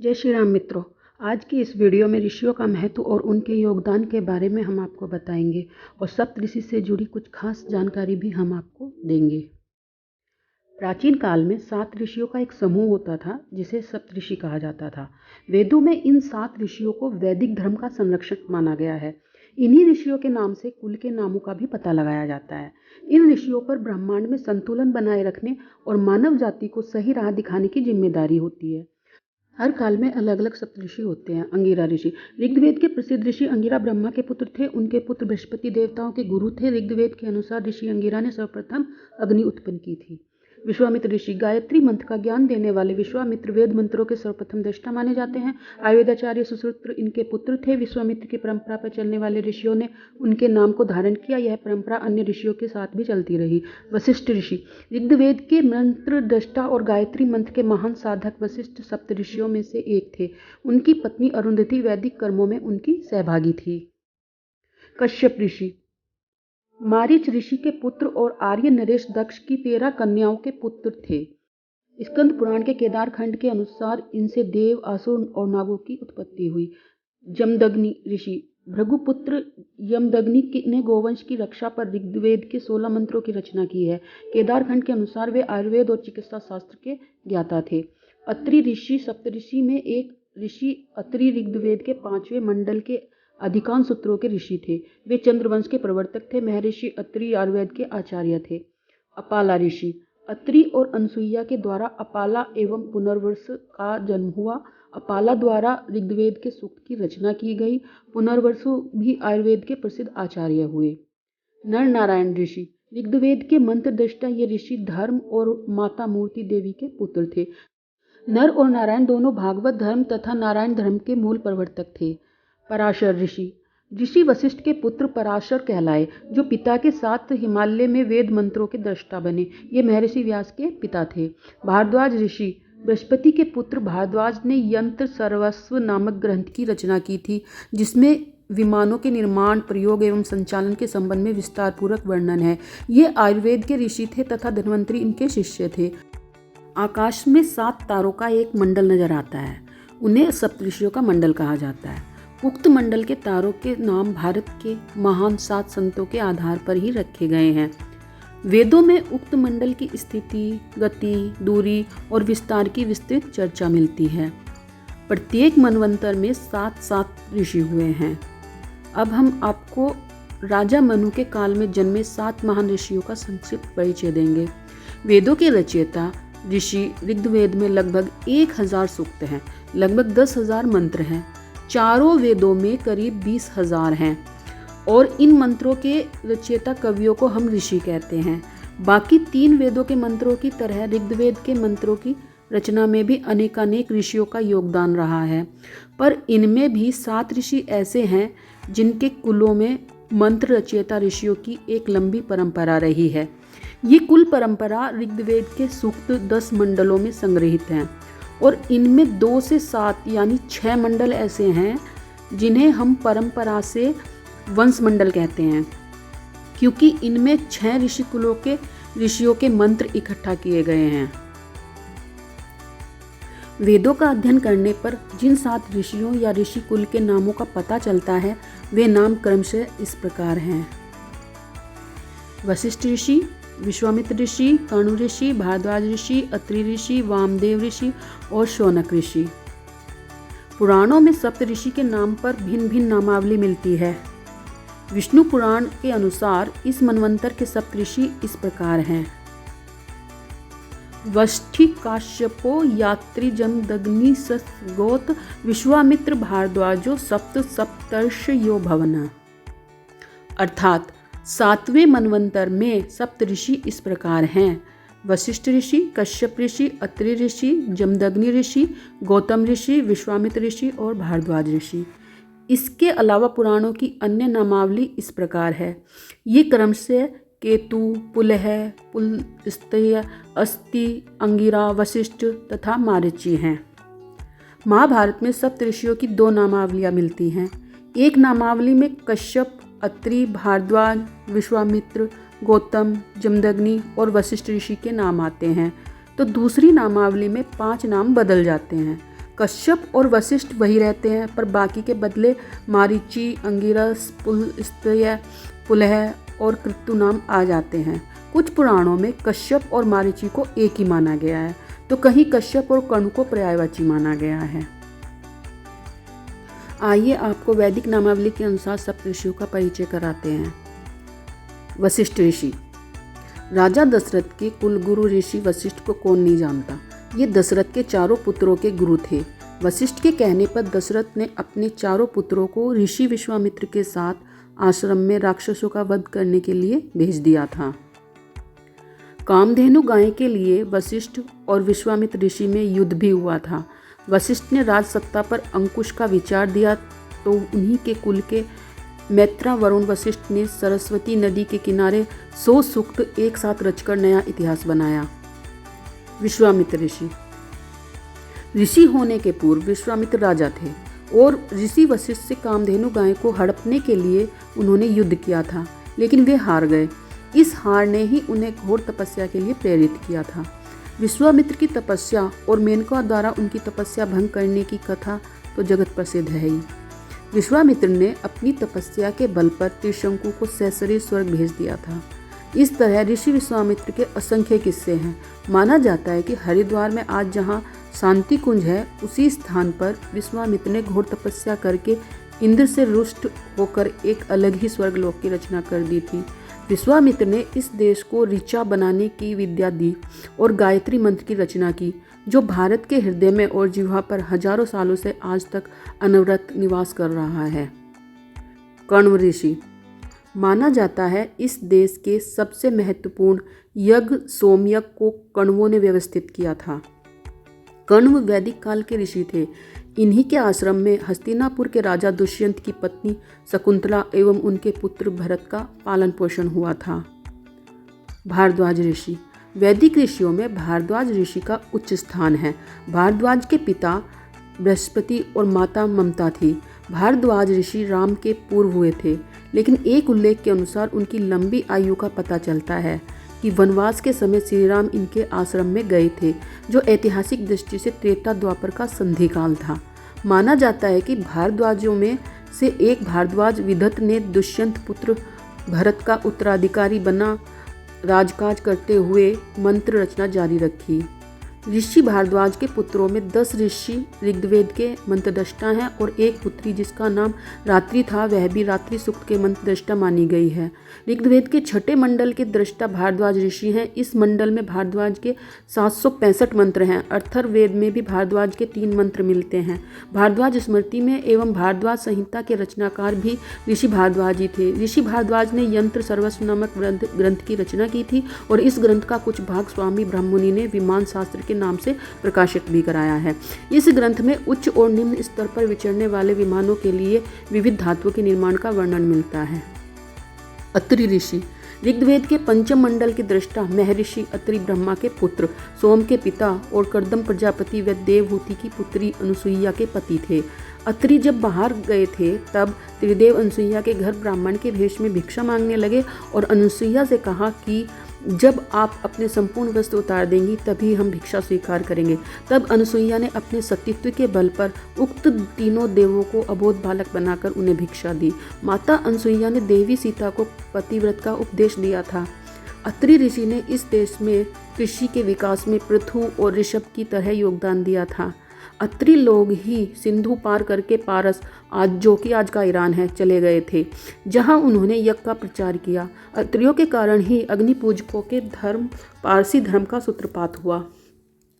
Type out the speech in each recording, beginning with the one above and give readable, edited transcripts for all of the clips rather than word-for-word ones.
जय श्री राम मित्रों। आज की इस वीडियो में ऋषियों का महत्व और उनके योगदान के बारे में हम आपको बताएंगे और सप्तऋषि से जुड़ी कुछ खास जानकारी भी हम आपको देंगे। प्राचीन काल में 7 ऋषियों का एक समूह होता था जिसे सप्तऋषि कहा जाता था। वेदों में इन 7 ऋषियों को वैदिक धर्म का संरक्षक माना गया है। इन्हीं ऋषियों के नाम से कुल के नामों का भी पता लगाया जाता है। इन ऋषियों पर ब्रह्मांड में संतुलन बनाए रखने और मानव जाति को सही राह दिखाने की जिम्मेदारी होती है। हर काल में अलग अलग सप्तऋषि होते हैं। अंगिरा ऋषि ऋग्वेद के प्रसिद्ध ऋषि अंगिरा ब्रह्मा के पुत्र थे। उनके पुत्र बृहस्पति देवताओं के गुरु थे। ऋग्वेद के अनुसार ऋषि अंगिरा ने सर्वप्रथम अग्नि उत्पन्न की थी। विश्वामित्र ऋषि गायत्री मंत्र का ज्ञान देने वाले विश्वामित्र वेद मंत्रों के सर्वप्रथम दृष्टा माने जाते हैं। आयुर्वेदाचार्य सुश्रुत इनके पुत्र थे। विश्वामित्र की परंपरा पर चलने वाले ऋषियों ने उनके नाम को धारण किया। यह परंपरा अन्य ऋषियों के साथ भी चलती रही। वशिष्ठ ऋषि ऋग्वेद के मंत्र दृष्टा और गायत्री मंत्र के महान साधक वशिष्ठ सप्त ऋषियों में से एक थे। उनकी पत्नी अरुंधति वैदिक कर्मों में उनकी सहभागी थी। कश्यप ऋषि मारीच ऋषि के पुत्र और आर्य नरेश दक्ष की 13 कन्याओं के पुत्र थे। स्कंद पुराण के केदार खंड के अनुसार इनसे देव, असुर और नागों की उत्पत्ति हुई। जमदग्नि ऋषि भृगुपुत्र यमदग्नि ने गोवंश की रक्षा पर ऋग्वेद के 16 मंत्रों की रचना की है। केदार खंड के अनुसार वे आयुर्वेद और चिकित्सा शास्त्र के ज्ञाता थे। अत्रि ऋषि सप्तऋषि में एक ऋषि अत्रि ऋग्वेद के 5वें मंडल के अधिकांश सूत्रों के ऋषि थे। वे चंद्रवंश के प्रवर्तक थे। महर्षि अत्रि आयुर्वेद के आचार्य थे। अपाला ऋषि अत्रि और अनसुईया के द्वारा अपाला एवं पुनर्वसु का जन्म हुआ। अपाला द्वारा ऋग्वेद के सूक्त की रचना की गई। पुनर्वसु भी आयुर्वेद के प्रसिद्ध आचार्य हुए। नर नारायण ऋषि ऋग्वेद के मंत्र दृष्टा ये ऋषि धर्म और माता मूर्ति देवी के पुत्र थे। नर और नारायण दोनों भागवत धर्म तथा नारायण धर्म के मूल प्रवर्तक थे। पराशर ऋषि वशिष्ठ के पुत्र पराशर कहलाए, जो पिता के साथ हिमालय में वेद मंत्रों के दृष्टा बने। ये महर्षि व्यास के पिता थे। भारद्वाज ऋषि बृहस्पति के पुत्र भारद्वाज ने यंत्र सर्वस्व नामक ग्रंथ की रचना की थी, जिसमें विमानों के निर्माण, प्रयोग एवं संचालन के संबंध में विस्तार पूर्वक वर्णन है। ये आयुर्वेद के ऋषि थे तथा धन्वंतरि इनके शिष्य थे। आकाश में 7 तारों का एक मंडल नजर आता है। उन्हें सप्तऋषियों का मंडल कहा जाता है। उक्त मंडल के तारों के नाम भारत के महान 7 संतों के आधार पर ही रखे गए हैं। वेदों में उक्त मंडल की स्थिति, गति, दूरी और विस्तार की विस्तृत चर्चा मिलती है। प्रत्येक मनवंतर में 7 ऋषि हुए हैं। अब हम आपको राजा मनु के काल में जन्मे 7 महान ऋषियों का संक्षिप्त परिचय देंगे। वेदों के रचयिता ऋषि ऋग्वेद में लगभग 1000 सूक्त हैं, लगभग 10,000 मंत्र हैं। चारों वेदों में करीब 20,000 हैं और इन मंत्रों के रचयिता कवियों को हम ऋषि कहते हैं। बाकी 3 वेदों के मंत्रों की तरह ऋग्वेद के मंत्रों की रचना में भी अनेकानेक ऋषियों का योगदान रहा है, पर इनमें भी 7 ऋषि ऐसे हैं जिनके कुलों में मंत्र रचयिता ऋषियों की एक लंबी परंपरा रही है। ये कुल परंपरा ऋग्वेद के सूक्त 10 मंडलों में संग्रहित हैं और इनमें 2 से 7 यानी 6 मंडल ऐसे हैं जिन्हें हम परंपरा से वंश मंडल कहते हैं, क्योंकि इनमें 6 ऋषि कुलों के ऋषियों के मंत्र इकट्ठा किए गए हैं। वेदों का अध्ययन करने पर जिन 7 ऋषियों या ऋषि कुल के नामों का पता चलता है, वे नाम क्रमशः इस प्रकार हैं। वशिष्ठ ऋषि, विश्वामित्र ऋषि, कर्ण ऋषि, भारद्वाज ऋषि, अत्रि ऋषि, वामदेव ऋषि और शौनक ऋषि। पुराणों में सप्त ऋषि के नाम पर भिन्न भिन्न नामावली मिलती है। विष्णु पुराण के अनुसार इस मनवंतर के सप्त ऋषि इस प्रकार हैं। वष्टि, काश्यपो, यात्री, जमदग्नि, सस्गोत, विश्वामित्र, भारद्वाजो सप्त सप्तर्षयो भवन। अर्थात 7वें मनवंतर में सप्त ऋषि इस प्रकार हैं: वशिष्ठ ऋषि, कश्यप ऋषि, अत्रि ऋषि, जमदग्नि ऋषि, गौतम ऋषि, विश्वामित्र ऋषि और भारद्वाज ऋषि। इसके अलावा पुराणों की अन्य नामावली इस प्रकार है। ये क्रमशः केतु, पुलह, पुलस्त्य, अस्ति, अंगिरा, वशिष्ठ तथा मारीची हैं। महाभारत में सप्त ऋषियों की 2 नामावलियाँ मिलती हैं। एक नामावली में कश्यप, अत्रि, भारद्वाज, विश्वामित्र, गौतम, जमदग्नि और वशिष्ठ ऋषि के नाम आते हैं, तो दूसरी नामावली में 5 नाम बदल जाते हैं। कश्यप और वशिष्ठ वही रहते हैं, पर बाकी के बदले मारीची, अंगिरस, पुलस्त्य, पुलह और कृतु नाम आ जाते हैं। कुछ पुराणों में कश्यप और मारीची को एक ही माना गया है, तो कहीं कश्यप और कणु को पर्यायवाची माना गया है। आइए आपको वैदिक नामावली के अनुसार सप्तऋषियों का परिचय कराते हैं। वशिष्ठ ऋषि। राजा दशरथ के कुलगुरु ऋषि वशिष्ठ को कौन नहीं जानता। ये दशरथ के चारों पुत्रों के गुरु थे। वशिष्ठ के कहने पर दशरथ ने अपने चारों पुत्रों को ऋषि विश्वामित्र के साथ आश्रम में राक्षसों का वध करने के लिए भेज दिया था। कामधेनु गाय के लिए वशिष्ठ और विश्वामित्र ऋषि में युद्ध भी हुआ था। वशिष्ठ ने राज सत्ता पर अंकुश का विचार दिया तो उन्हीं के कुल के मैत्रा वरुण वशिष्ठ ने सरस्वती नदी के किनारे 100 सूक्त एक साथ रचकर नया इतिहास बनाया। विश्वामित्र ऋषि। ऋषि होने के पूर्व विश्वामित्र राजा थे और ऋषि वशिष्ठ से कामधेनु गाय को हड़पने के लिए उन्होंने युद्ध किया था, लेकिन वे हार गए। इस हार ने ही उन्हें घोर तपस्या के लिए प्रेरित किया था। विश्वामित्र की तपस्या और मेनका द्वारा उनकी तपस्या भंग करने की कथा तो जगत प्रसिद्ध है ही। विश्वामित्र ने अपनी तपस्या के बल पर त्रिशंकु को सहसरी स्वर्ग भेज दिया था। इस तरह ऋषि विश्वामित्र के असंख्य किस्से हैं। माना जाता है कि हरिद्वार में आज जहाँ शांति कुंज है, उसी स्थान पर विश्वामित्र ने घोर तपस्या करके इंद्र से रुष्ट होकर एक अलग ही स्वर्गलोक की रचना कर दी थी। विश्वामित्र ने इस देश को ऋचा बनाने की विद्या दी और गायत्री मंत्र की रचना की, जो भारत के हृदय में और जिह्वा पर हजारों सालों से आज तक अनवरत निवास कर रहा है। कण्व ऋषि। माना जाता है इस देश के सबसे महत्वपूर्ण यज्ञ सोमयज्ञ को कण्वों ने व्यवस्थित किया था। कण्व वैदिक काल के ऋषि थे। इन्हीं के आश्रम में हस्तिनापुर के राजा दुष्यंत की पत्नी शकुंतला एवं उनके पुत्र भरत का पालन पोषण हुआ था। भारद्वाज ऋषि। वैदिक ऋषियों में भारद्वाज ऋषि का उच्च स्थान है। भारद्वाज के पिता बृहस्पति और माता ममता थी। भारद्वाज ऋषि राम के पूर्व हुए थे, लेकिन एक उल्लेख के अनुसार उनकी लंबी आयु का पता चलता है कि वनवास के समय श्री राम इनके आश्रम में गए थे, जो ऐतिहासिक दृष्टि से त्रेता द्वापर का संधि काल था। माना जाता है कि भारद्वाजों में से एक भारद्वाज विदत ने दुष्यंत पुत्र भरत का उत्तराधिकारी बना राजकाज करते हुए मंत्र रचना जारी रखी। ऋषि भारद्वाज के पुत्रों में 10 ऋषि ऋग्वेद के मंत्रदृष्टा हैं और एक पुत्री जिसका नाम रात्रि था, वह भी रात्रि सूक्त के मंत्रदृष्टा मानी गई है। ऋग्वेद के छठे मंडल के दृष्टा भारद्वाज ऋषि हैं। इस मंडल में भारद्वाज के 765 मंत्र हैं। अथर्ववेद में भी भारद्वाज के 3 मंत्र मिलते हैं। भारद्वाज स्मृति में एवं भारद्वाज संहिता के रचनाकार भी ऋषि भारद्वाज ही थे। ऋषि भारद्वाज ने यंत्र सर्वस्व नामक ग्रंथ की रचना की थी और इस ग्रंथ का कुछ भाग स्वामी ब्रह्ममुनि ने विमान शास्त्र के नाम से प्रकाशित भी कराया है। इस ग्रंथ में उच्च और निम्न स्तर पर विचरने वाले विमानों के लिए विविध धातुओं के निर्माण का वर्णन मिलता है। अत्रि ऋषि। ऋग्वेद के पंचम मंडल के दृष्टा महर्षि अत्रि ब्रह्मा के पुत्र, सोम के पिता और कर्दम प्रजापति व देवहूति की पुत्री अनुसुईया के पति थे। अत्रि जब बाहर गए थे तब त्रिदेव अनुसुईया के घर ब्राह्मण के वेश में भिक्षा मांगने लगे और अनुसुईया से कहा कि जब आप अपने संपूर्ण वस्त्र उतार देंगी तभी हम भिक्षा स्वीकार करेंगे। तब अनुसुईया ने अपने सतीत्व के बल पर उक्त तीनों देवों को अबोध बालक बनाकर उन्हें भिक्षा दी। माता अनुसुईया ने देवी सीता को पतिव्रत का उपदेश दिया था। अत्रि ऋषि ने इस देश में कृषि के विकास में पृथु और ऋषभ की तरह योगदान दिया था। अत्रि लोग ही सिंधु पार करके पारस, आज जो कि आज का ईरान है, चले गए थे, जहां उन्होंने यज्ञ का प्रचार किया। अत्रियों के कारण ही अग्नि पूजकों के धर्म पारसी धर्म का सूत्रपात हुआ।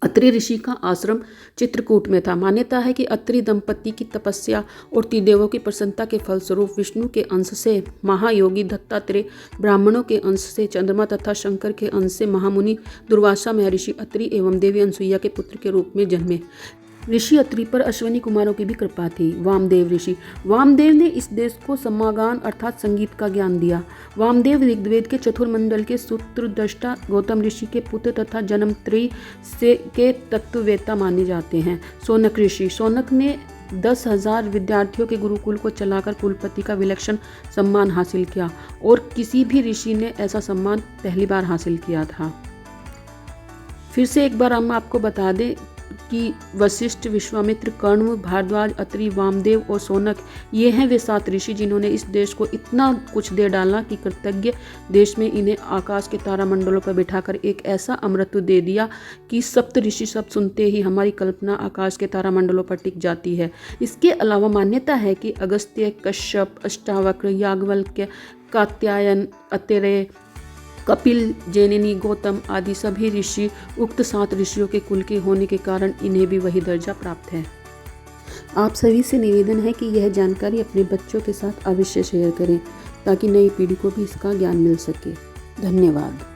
अत्रि ऋषि का आश्रम चित्रकूट में था। मान्यता है कि अत्रि दंपति की तपस्या और त्रिदेवों की प्रसन्नता के फलस्वरूप विष्णु के अंश से महायोगी दत्तात्रेय, ब्राह्मणों के अंश से चंद्रमा तथा शंकर के अंश से महामुनि दुर्वासा महर्षि अत्रि एवं देवी अनुसुईया के पुत्र के रूप में जन्मे। ऋषि अत्रि पर अश्वनी कुमारों की भी कृपा थी। वामदेव ऋषि। वामदेव ने इस देश को समागान अर्थात संगीत का ज्ञान दिया। वामदेव ऋग्वेद के चतुर्मंडल के सूत्रदृष्टा गौतम ऋषि के पुत्र तथा जन्मत्रयी से के तत्ववेत्ता माने जाते हैं। शौनक ऋषि। शौनक ने 10,000 विद्यार्थियों के गुरुकुल को चलाकर कुलपति का विलक्षण सम्मान हासिल किया और किसी भी ऋषि ने ऐसा सम्मान पहली बार हासिल किया था। फिर से एक बार हम आपको बता दें, कि वशिष्ठ, विश्वामित्र, कर्ण, भारद्वाज, अत्रि, वामदेव और शौनक, ये हैं वे 7 ऋषि जिन्होंने इस देश को इतना कुछ दे डाला कि कृतज्ञ देश में इन्हें आकाश के तारामंडलों पर बिठाकर एक ऐसा अमृत दे दिया कि सप्त ऋषि शब्द सुनते ही हमारी कल्पना आकाश के तारामंडलों पर टिक जाती है। इसके अलावा मान्यता है कि अगस्त्य, कश्यप, अष्टावक्र, याज्ञवल्क्य, कात्यायन, अत्रेय, कपिल, जैमिनी, गौतम आदि सभी ऋषि उक्त 7 ऋषियों के कुल के होने के कारण इन्हें भी वही दर्जा प्राप्त है। आप सभी से निवेदन है कि यह जानकारी अपने बच्चों के साथ अवश्य शेयर करें ताकि नई पीढ़ी को भी इसका ज्ञान मिल सके। धन्यवाद।